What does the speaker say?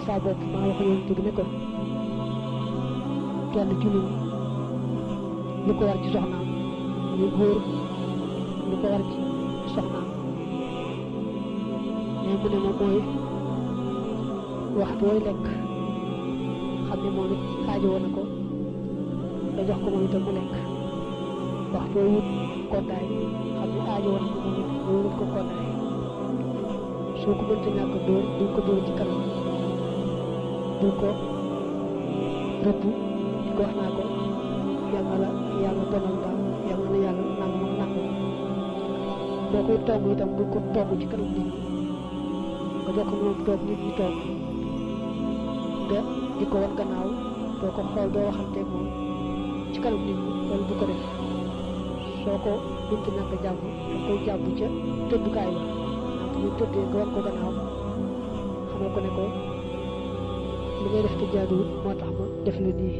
saa bopp maa wax yonent bi ne ko kenn ci ñun lu ko war ci soxnaam muy góor lu ko war ci soxnaam mais mu ne ma mooy waxtu wooy lekk xam ne moom it aajowoo na ko nga jox ko moom itam mu lekk waxtu wooy wut koddaay xam ne aajowoo na ko moom it nga wut ko koddaay soo ko mënta ñàkk dóor duñ ko dóor ci kanam duñ ko rëbb di ko wax naa ko yàlla la yàlla bonal ba yàlla na yàlla nangam ak nangam boo koy togg itam duñ ko togg ci kanam nit ñi nga bokk moom toog nit ñi toog nga di ko wan gannaaw doo ko xool doo waxanteeg moom ci kanam nit ñi loolu bu ko def soo ko mënta ñàkk jàpp da koy jàpp ca tëddukaay ba ñu tëddee nga wan ko gannaaw xamal ko ne ko li ngay def te jaaduwul moo tax ma def la nii